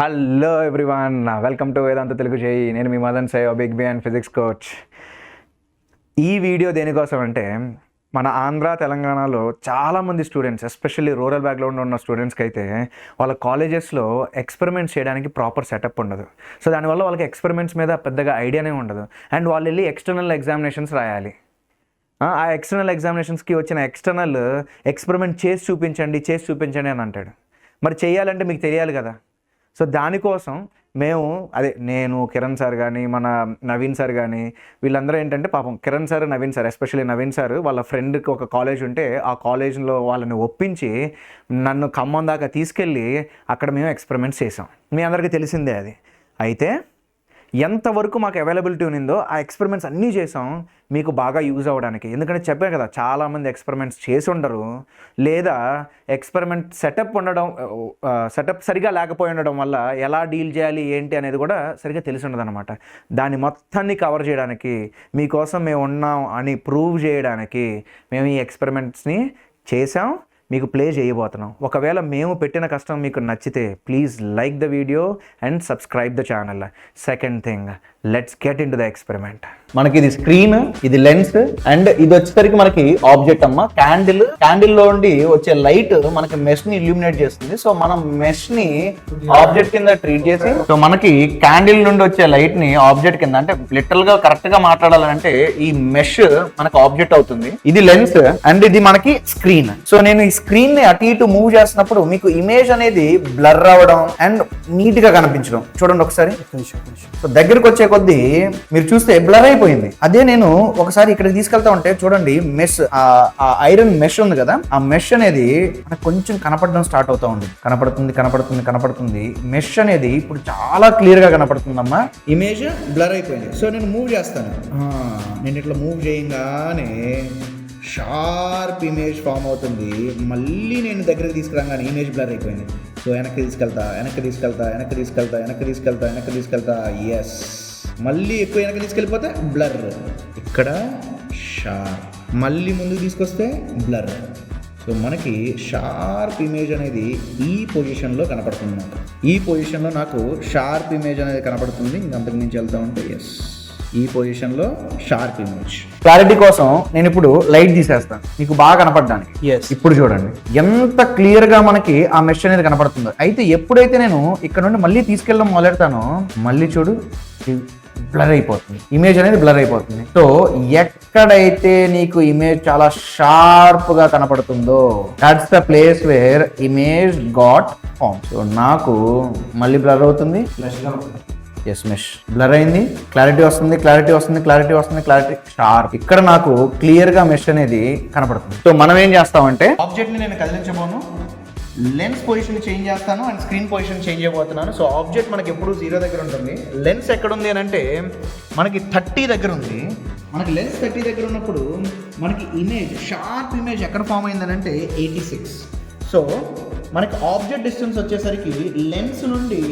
Hello everyone, welcome to Vedantu Telugu చేయి. నేను మీ Madan Sai, big B and physics coach. ఈ వీడియో దేనికోసం అంటే మన ఆంధ్ర తెలంగాణలో చాలామంది స్టూడెంట్స్, ఎస్పెషల్లీ రూరల్ బ్యాక్గ్రౌండ్ ఉన్న స్టూడెంట్స్కి అయితే వాళ్ళ కాలేజెస్లో ఎక్స్పెరిమెంట్స్ చేయడానికి ప్రాపర్ సెటప్ ఉండదు. సో దానివల్ల వాళ్ళకి ఎక్స్పెరిమెంట్స్ మీద పెద్దగా ఐడియానే ఉండదు. అండ్ వాళ్ళు వెళ్ళి ఎక్స్టర్నల్ ఎగ్జామినేషన్స్ రాయాలి. ఆ ఎక్స్టర్నల్ ఎగ్జామినేషన్స్కి వచ్చిన ఎక్స్టర్నల్ ఎక్స్పెరిమెంట్ చేసి చూపించండి అని అంటాడు. మరి చేయాలంటే మీకు తెలియాలి కదా. సో దానికోసం నేను కిరణ్ సార్ కానీ మన నవీన్ సార్ కానీ వీళ్ళందరూ ఏంటంటే, పాపం Kiran sir, Naveen sir, especially Naveen sir వాళ్ళ ఫ్రెండ్కి ఒక కాలేజ్ ఉంటే ఆ కాలేజ్లో వాళ్ళని ఒప్పించి నన్ను ఖమ్మం దాకా తీసుకెళ్ళి అక్కడ మేము ఎక్స్పెరిమెంట్స్ చేసాం. మీ అందరికీ తెలిసిందే అది. అయితే ఎంతవరకు మాకు అవైలబిలిటీ ఉన్నిందో ఆ ఎక్స్పెరిమెంట్స్ అన్నీ చేసాం మీకు బాగా యూజ్ అవ్వడానికి. ఎందుకంటే చెప్పాను కదా, చాలామంది ఎక్స్పెరిమెంట్స్ చేసి ఉండరు, లేదా ఎక్స్పెరిమెంట్ సెటప్ సరిగా లేకపోయి ఉండడం వల్ల ఎలా డీల్ చేయాలి ఏంటి అనేది కూడా సరిగా తెలిసి ఉండదు అనమాట. దాన్ని మొత్తాన్ని కవర్ చేయడానికి, మీకోసం మేము ఉన్నాం అని ప్రూవ్ చేయడానికి మేము ఈ ఎక్స్పెరిమెంట్స్ని చేసాం, మీకు ప్లే చేయబోతున్నాం. ఒకవేళ మేము పెట్టిన కష్టం మీకు నచ్చితే please like the video and subscribe the channel. Second thing, let's get in to the experiment. మనకి ఇది స్క్రీన్, ఇది లెన్స్, అండ్ ఇది వచ్చేసరికి మనకి ఆబ్జెక్ట్ అమ్మ క్యాండిల్ లో ఉండి వచ్చే లైట్ మనకి మెష్ ని ఇల్యూమినేట్ చేస్తుంది. సో మనం మెష్ ని ఆబ్జెక్ట్ కింద ట్రీట్ చేసి, సో మనకి క్యాండిల్ నుండి వచ్చే లైట్ ని ఆబ్జెక్ట్ కింద, అంటే లిటరల్ గా కరెక్ట్ గా మాట్లాడాలంటే ఈ మెష్ మనకు ఆబ్జెక్ట్ అవుతుంది. ఇది లెన్స్ అండ్ ఇది మనకి స్క్రీన్. సో నేను ఈ స్క్రీన్ ని అటు ఇటు మూవ్ చేస్తున్నప్పుడు మీకు ఇమేజ్ అనేది బ్లర్ అవ్వడం అండ్ నీట్ గా కనిపించడం చూడండి ఒకసారి. సో దగ్గరకు వచ్చే కొద్దీ మీరు చూస్తే బ్లర్ అయిపోయింది. అదే నేను ఒకసారి ఇక్కడికి తీసుకెళ్తా ఉంటే చూడండి, మెష్ ఆ ఐరన్ మెష్ ఉంది కదా, ఆ మెష్ అనేది మనకు కొంచెం కనపడడం స్టార్ట్ అవుతా ఉంది. కనపడుతుంది. మెష్ అనేది ఇప్పుడు చాలా క్లియర్ గా కనపడుతుందమ్మా. ఇమేజ్ బ్లర్ అయిపోయింది. సో నేను మూవ్ చేస్తాను. నేను ఇట్లా మూవ్ చేయగానే షార్ప్ ఇమేజ్ ఫామ్ అవుతుంది. మళ్ళీ నేను దగ్గరికి తీసుకురాగానే ఇమేజ్ బ్లర్ అయిపోయింది. సో వెనక్కి తీసుకెళ్తా. ఎస్, మళ్ళీ ఎక్కువ వెనక్కి తీసుకెళ్ళిపోతే బ్లర్. ఇక్కడ షార్ప్, మళ్ళీ ముందుకు తీసుకొస్తే బ్లర్. సో మనకి షార్ప్ ఇమేజ్ అనేది ఈ పొజిషన్లో కనపడుతుంది. ఈ పొజిషన్లో నాకు షార్ప్ ఇమేజ్ అనేది కనపడుతుంది. ఇంకంతకు మించి వెళ్తా ఉంటే ఎస్, ఈ పొజిషన్లో షార్ప్ ఇమేజ్. క్లారిటీ కోసం నేను ఇప్పుడు లైట్ తీసేస్తాను మీకు బాగా కనపడడానికి. ఇప్పుడు చూడండి ఎంత క్లియర్ గా మనకి ఆ మెష్ అనేది కనపడుతుందో. అయితే ఎప్పుడైతే నేను ఇక్కడ నుండి మళ్ళీ తీసుకెళ్ళడం మొదలెడతానో మళ్ళీ చూడు బ్లర్ అయిపోతుంది, ఇమేజ్ అనేది బ్లర్ అయిపోతుంది. సో ఎక్కడైతే నీకు ఇమేజ్ చాలా షార్ప్ గా కనపడుతుందో that's the place where image got form. So నాకు మళ్ళీ బ్లర్ అవుతుంది. ఎస్, మెష్ బ్లర్ అయింది. క్లారిటీ వస్తుంది. షార్ప్. ఇక్కడ నాకు క్లియర్ గా మెష్ అనేది కనపడుతుంది. సో మనం ఏం చేస్తామంటే, ఆబ్జెక్ట్ ని నేను కదిలించబోను, లెన్స్ పొజిషన్ చేంజ్ చేస్తాను అండ్ స్క్రీన్ పొజిషన్ చేంజ్ చేయబోతున్నాను. సో ఆబ్జెక్ట్ మనకి ఎప్పుడు 0 దగ్గర ఉంటుంది. లెన్స్ ఎక్కడ ఉంది అని అంటే మనకి 30 దగ్గర ఉంది. మనకి లెన్స్ 30 దగ్గర ఉన్నప్పుడు మనకి ఇమేజ్, షార్ప్ ఇమేజ్ ఎక్కడ ఫామ్ అయిందని అంటే 86. సో మనకి ఆబ్జెక్ట్ డిస్టెన్స్ వచ్చేసరికి లెన్స్ నుండి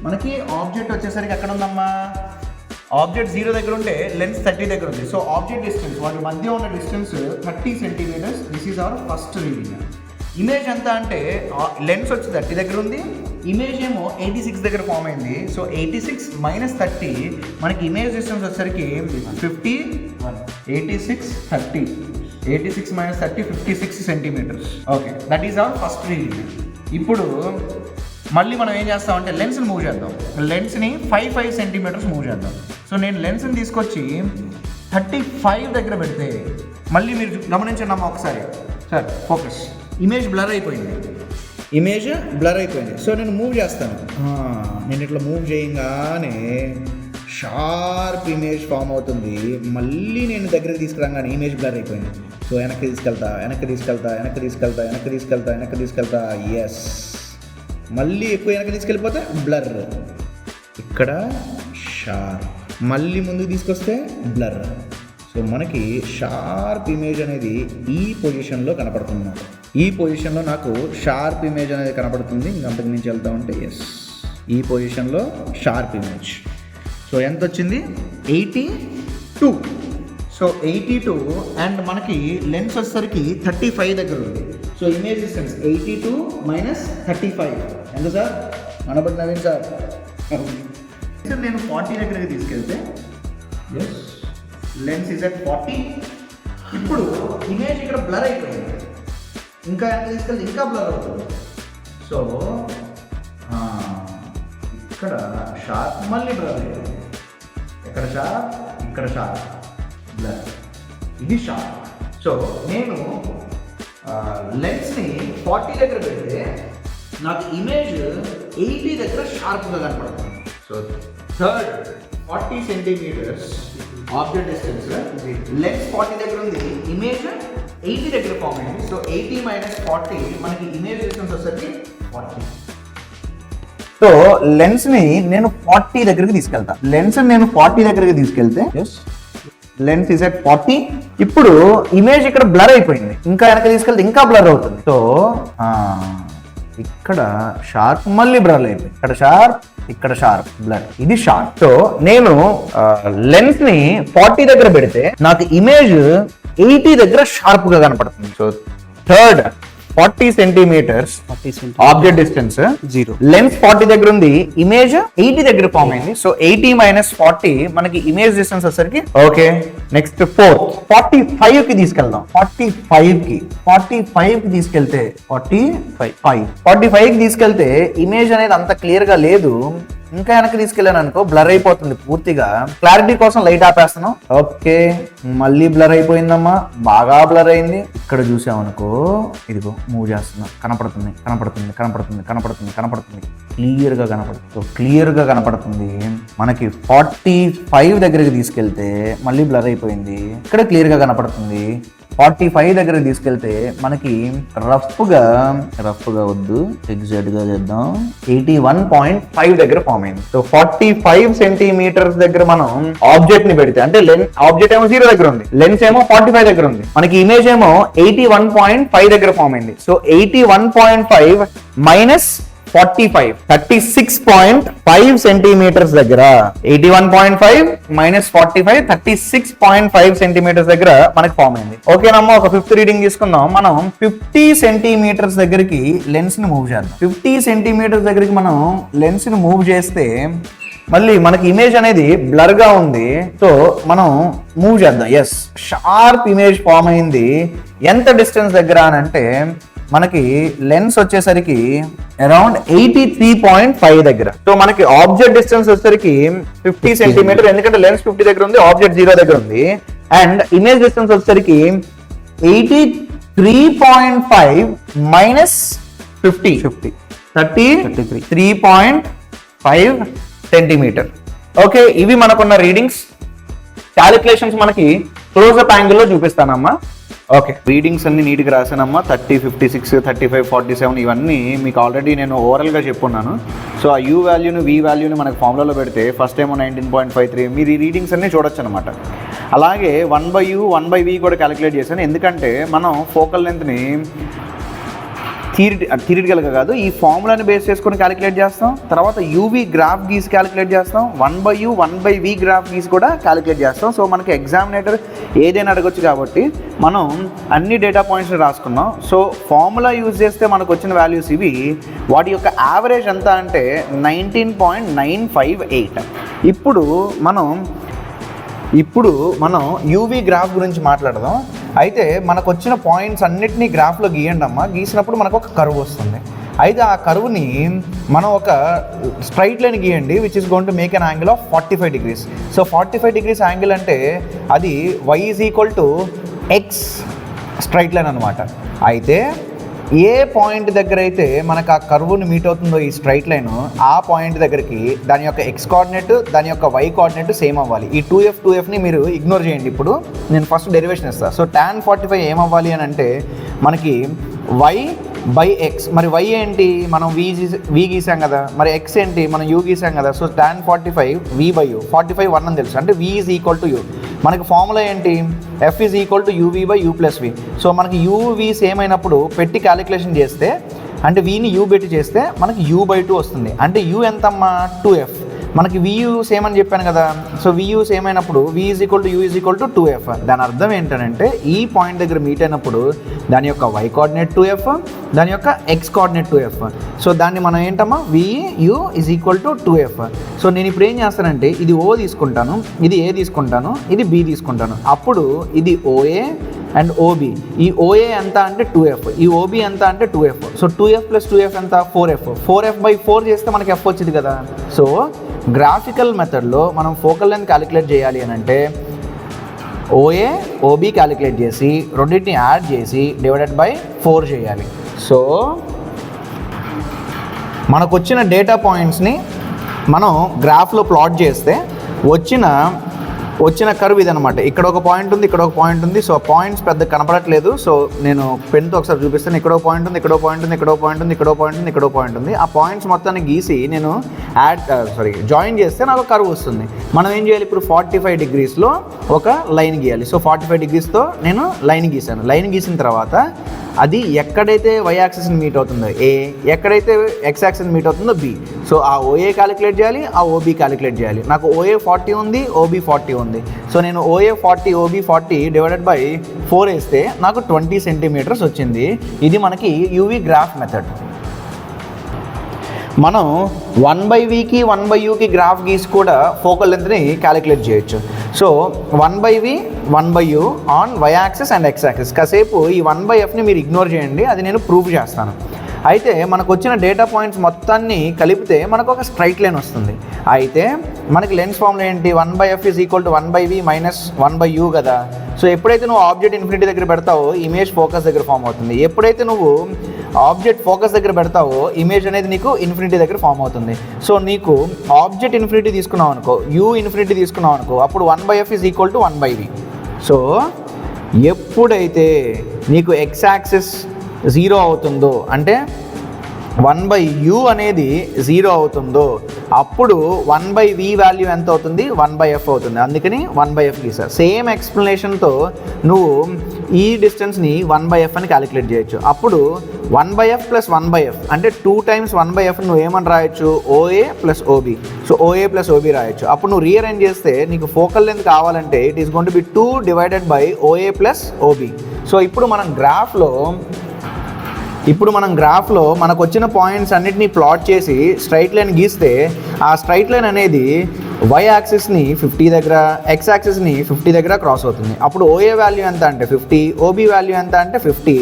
మనకి ఆబ్జెక్ట్ వచ్చేసరికి ఎక్కడ ఉందమ్మా, ఆబ్జెక్ట్ 0 దగ్గర ఉంటే లెన్స్ 30 దగ్గర ఉంది. సో ఆబ్జెక్ట్ డిస్టెన్స్, వాటి మధ్య ఉన్న distance 30 centimetres. This is our first reading. Image ఎంత అంటే లెన్స్ వచ్చి 30 దగ్గర ఉంది, ఇమేజ్ ఏమో 86 దగ్గర ఫామ్ అయింది. సో 86 మైనస్ 30 మనకి ఇమేజ్ డిస్టెన్స్ వచ్చేసరికి 51. 86 minus 30 56 centimetres. Okay, that is our first reading. ఇప్పుడు మళ్ళీ మనం ఏం చేస్తామంటే లెన్స్ని మూవ్ చేద్దాం. లెన్స్ని 5 సెంటీమీటర్స్ మూవ్ చేద్దాం. సో నేను లెన్స్ని తీసుకొచ్చి 35 దగ్గర పెడితే మళ్ళీ మీరు గమనించండి అమ్మా ఒకసారి. Sir focus. ఇమేజ్ బ్లర్ అయిపోయింది. సో నేను మూవ్ చేస్తాను. నేను ఇట్లా మూవ్ చేయగానే షార్ప్ ఇమేజ్ ఫామ్ అవుతుంది. మళ్ళీ నేను దగ్గరికి తీసుకురాగానే ఇమేజ్ బ్లర్ అయిపోయింది. సో వెనక్కి తీసుకెళ్తా. ఎస్, మళ్ళీ ఎక్కువ వెనక్కి తీసుకెళ్ళిపోతే బ్లర్. ఇక్కడ షార్ప్, మళ్ళీ ముందుకు తీసుకొస్తే బ్లర్. సో మనకి షార్ప్ ఇమేజ్ అనేది ఈ పొజిషన్లో కనపడుతుంది. ఈ పొజిషన్లో నాకు షార్ప్ ఇమేజ్ అనేది కనపడుతుంది. ఇంకంతకు మించి వెళ్తా ఉంటే ఎస్, ఈ పొజిషన్లో షార్ప్ ఇమేజ్. సో ఎంత వచ్చింది, 82. సో 82 అండ్ మనకి లెన్స్ వచ్చేసరికి 35 దగ్గర ఉంది. సో ఇమేజ్ డిస్టెన్స్ 82 మైనస్ 35 ఎంత సార్, అనబడి నవీన్ సార్ నేను 40 దగ్గరికి తీసుకెళ్తే ఎస్ లెన్స్ ఇస్ అట్ 40. ఇప్పుడు ఇమేజ్ ఇక్కడ బ్లర్ అయిపోయింది, ఇంకా తీసుకెళ్తే ఇంకా బ్లర్ అవుతుంది. సో ఇక్కడ షార్ప్ మళ్ళీ బ్లర్ అయిపోయింది, ఎక్కడ షార్ప్ ఇక్కడ షార్ప్ బ్లర్, ఇది షార్ప్. సో నేను లెన్స్ని 40 దగ్గర పెడితే నాకు ఇమేజ్ 80 దగ్గర షార్ప్గా కనపడుతుంది. So third 40 centimetres object distance, lens 40 దగ్గర ఉంది, ఇమేజ్ 80 దగ్గర ఫామ్ అయింది. సో 80 - 40 మనకి ఇమేజ్ డిస్టెన్స్ వచ్చేసరికి 40. సో లెన్స్ని నేను 40 దగ్గరికి తీసుకెళ్తా. నేను 40 దగ్గరికి తీసుకెళ్తే లెన్స్ ఇస్ అట్ 40. ఇప్పుడు ఇమేజ్ ఇక్కడ బ్లర్ అయిపోయింది, ఇంకా వెనక తీసుకెళ్తే ఇంకా బ్లర్ అవుతుంది. సో ఇక్కడ షార్ప్ మళ్ళీ బ్లర్ అయిపోయింది, ఇక్కడ షార్ప్ బ్లర్, ఇది షార్ప్. సో నేను లెన్స్ ని 40 దగ్గర పెడితే నాకు ఇమేజ్ 80 దగ్గర షార్ప్ గా కనపడుతుంది. So third 40 centimetres object distance 0, lens 40 దగ్గర ఉంది, ఇమేజ్ 80 దగ్గర ఫామ్ అయింది. సో 80 - 40 మనకి ఇమేజ్ డిస్టెన్స్ వచ్చేసరికి ఓకే. నెక్స్ట్ 45 కి తీసుకెళ్దాం. 45 కి తీసుకెళ్తే 45 కి తీసుకెళ్తే ఇమేజ్ అనేది అంత క్లియర్ గా లేదు, ఇంకా వెనక్కి తీసుకెళ్ళాను అనుకో బ్లర్ అయిపోతుంది పూర్తిగా. క్లారిటీ కోసం లైట్ ఆపేస్తాను. ఓకే, మళ్ళీ బ్లర్ అయిపోయిందమ్మా, బాగా బ్లర్ అయింది. ఇక్కడ చూసామనుకో, ఇదిగో మూవ్ చేస్తున్నా, కనపడుతుంది, క్లియర్ గా కనపడుతుంది. మనకి 45 దగ్గరికి తీసుకెళ్తే మళ్ళీ బ్లర్ అయిపోయింది, ఇక్కడ క్లియర్ గా కనపడుతుంది. 45 దగ్గరికి తీసుకెళ్తే మనకి రఫ్ గా వద్దు, ఎగ్జాక్ట్ గా చేద్దాం, 81.5 దగ్గర ఫామ్ అయింది. సో 45 సెంటీమీటర్స్ దగ్గర మనం ఆబ్జెక్ట్ ని పెడితే, అంటే ఆబ్జెక్ట్ ఏమో 0 దగ్గర ఉంది, లెన్స్ ఏమో 45 దగ్గర ఉంది, మనకి ఇమేజ్ ఏమో 81.5 దగ్గర ఫామ్ అయింది. సో 81.5 - 45 36.5 సెంటీమీటర్స్ దగ్గర, 81.5 - 45 36.5 సెంటీమీటర్స్ దగ్గర మనకి ఫామ్ అయింది. ఓకేనమ్మా, ఒక 5th రీడింగ్ తీసుకుందాం. మనం 50 సెంటీమీటర్స్ దగ్గరికి లెన్స్ ని మూవ్ చేద్దాం. 50 సెంటీమీటర్స్ దగ్గరికి మనం లెన్స్ ని మూవ్ చేస్తే మళ్ళీ మనకి ఇమేజ్ అనేది బ్లర్ గా ఉంది. సో మనం మూవ్ చేద్దాం. ఎస్, షార్ప్ ఇమేజ్ ఫామ్ అయింది. ఎంత డిస్టెన్స్ దగ్గర అని అంటే మనకి లెన్స్ వచ్చేసరికి అరౌండ్ 83.5 దగ్గర. సో మనకి ఆబ్జెక్ట్ డిస్టెన్స్ వచ్చేసరికి 50 సెంటీమీటర్, ఎందుకంటే లెన్స్ 50 దగ్గర ఉంది, ఆబ్జెక్ట్ 0 దగ్గర ఉంది. అండ్ ఇమేజ్ డిస్టెన్స్ వచ్చేసరికి 83.5 - 50 33.5 సెంటీమీటర్. ఓకే, ఇవి మనకున్న రీడింగ్స్. క్యాలిక్యులేషన్స్ మనకి క్లోజప్ యాంగిల్లో చూపిస్తానమ్మా. ఓకే, రీడింగ్స్ అన్ని నీట్గా రాసానమ్మా. 30, 56, 35, 47 ఇవన్నీ మీకు ఆల్రెడీ నేను ఓవరాల్గా చెప్పున్నాను. సో ఆ యూ వాల్యూని వి వాల్యూని మనకు ఫార్ములాలో పెడితే ఫస్ట్ ఏమో 19.53, మీరు ఈ రీడింగ్స్ అన్నీ చూడొచ్చు అనమాట. అలాగే 1/u 1/v కూడా క్యాలిక్యులేట్ చేశాను, ఎందుకంటే మనం ఫోకల్ లెంత్ని థియరిటికల్గా కాదు, ఈ ఫార్ములాని బేస్ చేసుకొని క్యాలిక్యులేట్ చేస్తాం. తర్వాత యూవీ గ్రాఫ్ గీసి క్యాలిక్యులేట్ చేస్తాం, 1/u 1/v గ్రాఫ్ గీసి కూడా క్యాలిక్యులేట్ చేస్తాం. సో మనకి ఎగ్జామినేటర్ ఏదైనా అడగొచ్చు కాబట్టి మనం అన్ని డేటా పాయింట్స్ని రాసుకున్నాం. సో ఫార్ములా యూజ్ చేస్తే మనకు వచ్చిన వాల్యూస్ ఇవి. వాటి యొక్క యావరేజ్ ఎంత అంటే 19.958. ఇప్పుడు మనం యూవీ గ్రాఫ్ గురించి మాట్లాడదాం. అయితే మనకు వచ్చిన పాయింట్స్ అన్నిటినీ గ్రాఫ్లో గీయండి అమ్మా. గీసినప్పుడు మనకు ఒక కర్వ్ వస్తుంది. అయితే ఆ కర్వ్ని మనం ఒక స్ట్రైట్ లైన్ గీయండి, which is going to make an angle of 45 degrees. So 45 degrees angle అంటే అది y = x స్ట్రైట్ లైన్ అనమాట. అయితే ఏ పాయింట్ దగ్గర అయితే మనకు ఆ కర్వ్ని మీట్ అవుతుందో ఈ స్ట్రైట్ లైన్, ఆ పాయింట్ దగ్గరికి దాని యొక్క x కోఆర్డినేట్, దాని యొక్క y కోఆర్డినేట్ సేమ్ అవ్వాలి. ఈ 2fని మీరు ఇగ్నోర్ చేయండి. ఇప్పుడు నేను ఫస్ట్ డెరివేషన్ ఇస్తాను. సో tan 45 ఏమవ్వాలి అని అంటే మనకి y/x. మరి y ఏంటి, మనం v గీసాం కదా, మరి x ఏంటి, మనం u గీసాం కదా. సో tan 45 v/u, 45 1 అని తెలుసు, అంటే v = u. మనకి ఫార్ములా ఏంటి, f = uv/u + v. సో మనకి uv సేమ్ అయినప్పుడు పెట్టి క్యాలిక్యులేషన్ చేస్తే, అంటే vని u పెట్టి చేస్తే మనకి u/2 వస్తుంది. అంటే u ఎంతమ్మా, 2f. మనకి VU సేమ్ అని చెప్పాను కదా. సో VU సేమ్ అయినప్పుడు V is equal to U is equal to 2F. దాని అర్థం ఏంటంటే ఈ పాయింట్ దగ్గర మీట్ అయినప్పుడు దాని యొక్క y కోఆర్డినేట్ 2F, దాని యొక్క x కోఆర్డినేట్ 2F. సో దాన్ని మనం ఏంటమ్మా VU is equal to 2F. So నేను ఇప్పుడు ఏం చేస్తానంటే ఇది O తీసుకుంటాను, ఇది A తీసుకుంటాను, ఇది B తీసుకుంటాను. అప్పుడు ఇది OA అండ్ OB. ఈ OA ఎంత అంటే 2F, ఈ OB ఎంత అంటే 2F. So 2F plus 2F ఎంత 4F. 4F/4 చేస్తే మనకి F వచ్చింది కదా. సో గ్రాఫికల్ మెథడ్లో మనం ఫోకల్ లెంత్ క్యాలిక్యులేట్ చేయాలి అని అంటే OA OB క్యాలిక్యులేట్ చేసి రెండింటిని యాడ్ చేసి డివైడెడ్ బై 4 చేయాలి. సో మనకు వచ్చిన డేటా పాయింట్స్ని మనం గ్రాఫ్లో ప్లాట్ చేస్తే వచ్చిన కర్వ్ ఇదనమాట. ఇక్కడ ఒక పాయింట్ ఉంది, ఇక్కడ ఒక పాయింట్ ఉంది. సో పాయింట్స్ పెద్ద కనపడట్లేదు. సో నేను పెన్తో ఒకసారి చూపిస్తాను. ఇక్కడ ఒక పాయింట్ ఉంది, ఇక్కడ ఒక పాయింట్ ఉంది, ఇక్కడ ఒక పాయింట్ ఉంది, ఇక్కడ ఒక పాయింట్ ఉంది, ఇక్కడ ఒక పాయింట్ ఉంది. ఆ పాయింట్స్ మొత్తాన్ని గీసి నేను జాయిన్ చేస్తే నాకు కర్వ్ వస్తుంది. మనం ఏం చేయాలి ఇప్పుడు 45 డిగ్రీస్లో ఒక లైన్ గీయాలి. సో 45 డిగ్రీస్తో నేను లైన్ గీసాను. లైన్ గీసిన తర్వాత అది ఎక్కడైతే y యాక్సిస్ని మీట్ అవుతుందో A, ఎక్కడైతే x యాక్సిస్ని మీట్ అవుతుందో B. సో ఆ OA క్యాలిక్యులేట్ చేయాలి, ఆ OB క్యాలిక్యులేట్ చేయాలి. నాకు OA 40 ఉంది, OB 40 ఉంది. సో నేను OA 40 OB 40 డివైడెడ్ బై 4 వేస్తే నాకు 20 సెంటీమీటర్స్ వచ్చింది. ఇది మనకి UV గ్రాఫ్ మెథడ్. మనం 1/Vకి 1/Uకి గ్రాఫ్ గీసి కూడా ఫోకల్ లెంత్ని క్యాలిక్యులేట్ చేయొచ్చు. So 1/V 1/U on y axis and x axis. కాసేపు ఈ 1/Fని మీరు ఇగ్నోర్ చేయండి, అది నేను ప్రూవ్ చేస్తాను. అయితే మనకు వచ్చిన డేటా పాయింట్స్ మొత్తాన్ని కలిపితే మనకు ఒక స్ట్రైట్ లైన్ వస్తుంది. అయితే మనకి లెన్స్ ఫార్ములా ఏంటి 1/F is equal to 1/V minus 1/U కదా. సో ఎప్పుడైతే నువ్వు ఆబ్జెక్ట్ ఇన్ఫినిటీ దగ్గర పెడతావో ఇమేజ్ ఫోకస్ దగ్గర ఫామ్ అవుతుంది. ఎప్పుడైతే నువ్వు ఆబ్జెక్ట్ ఫోకస్ దగ్గర పెడతావో ఇమేజ్ అనేది నీకు ఇన్ఫినిటీ దగ్గర ఫామ్ అవుతుంది. సో నీకు ఆబ్జెక్ట్ ఇన్ఫినిటీ తీసుకున్నావు అనుకో, U ఇన్ఫినిటీ తీసుకున్నావు అనుకో, అప్పుడు 1/F is equal to 1/V. So ఎప్పుడైతే నీకు x యాక్సిస్ 0 అవుతుందో అంటే 1/U అనేది 0 అవుతుందో అప్పుడు 1/V వాల్యూ ఎంత అవుతుంది 1/F అవుతుంది. అందుకని 1/F గీసారు. సేమ్ ఎక్స్ప్లెనేషన్తో నువ్వు ఈ డిస్టెన్స్ని 1/F అని క్యాలిక్యులేట్ చేయొచ్చు. అప్పుడు 1/F ప్లస్ 1/F అంటే 2 టైమ్స్ 1/F నువ్వు ఏమని రాయొచ్చు OA plus OB. So OA plus OB రాయొచ్చు. అప్పుడు నువ్వు రీఅరేంజ్ చేస్తే నీకు ఫోకల్ లెంత్ కావాలంటే it is going to be 2 divided by OA plus OB. So ఇప్పుడు మనం గ్రాఫ్లో మనకు వచ్చిన పాయింట్స్ అన్నిటినీ ప్లాట్ చేసి స్ట్రైట్ లైన్ గీస్తే ఆ స్ట్రైట్ లైన్ అనేది y యాక్సిస్ని 50 దగ్గర x యాక్సిస్ని 50 దగ్గర క్రాస్ అవుతుంది. అప్పుడు OA వాల్యూ ఎంత అంటే 50, OB వాల్యూ ఎంత అంటే 50.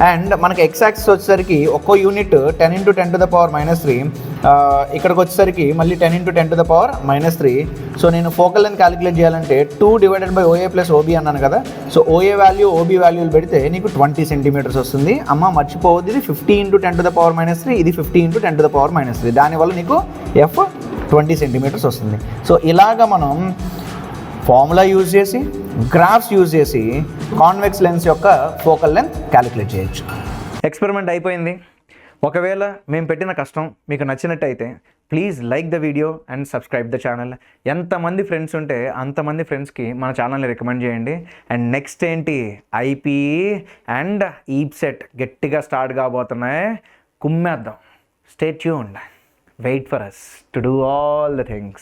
అండ్ మనకి x యాక్సిస్ వచ్చేసరికి ఒక్కో యూనిట్ 10 × 10⁻³ ఇక్కడికి వచ్చేసరికి మళ్ళీ 10 × 10⁻³ సో నేను ఫోకల్ లెంత్ క్యాలిక్యులేట్ చేయాలంటే 2 divided by OA plus OB అన్నాను కదా. సో OA వాల్యూ OB వాల్యూలు పెడితే నీకు 20 సెంటీమీటర్స్ వస్తుంది. అమ్మ మర్చిపోవద్దు, ఇది 50 × 10⁻³, ఇది 50 × 10⁻³ దానివల్ల నీకు F 20 సెంటీమీటర్స్ వస్తుంది. సో ఇలాగ మనం ఫార్ములా యూజ్ చేసి గ్రాఫ్స్ యూజ్ చేసి కాన్వెక్స్ లెన్స్ యొక్క ఫోకల్ లెంత్ క్యాలిక్యులేట్ చేయొచ్చు. ఎక్స్పెరిమెంట్ అయిపోయింది. ఒకవేళ మేము పెట్టిన కష్టం మీకు నచ్చినట్టయితే please like the video and subscribe the channel. ఎంతమంది ఫ్రెండ్స్ ఉంటే అంతమంది ఫ్రెండ్స్కి మన ఛానల్ని రికమెండ్ చేయండి. అండ్ నెక్స్ట్ ఏంటి IPE అండ్ ఈప్సెట్ గట్టిగా స్టార్ట్ కాబోతున్నాయి, కుమ్మేద్దాం. Stay tuned, wait for us to do all the things.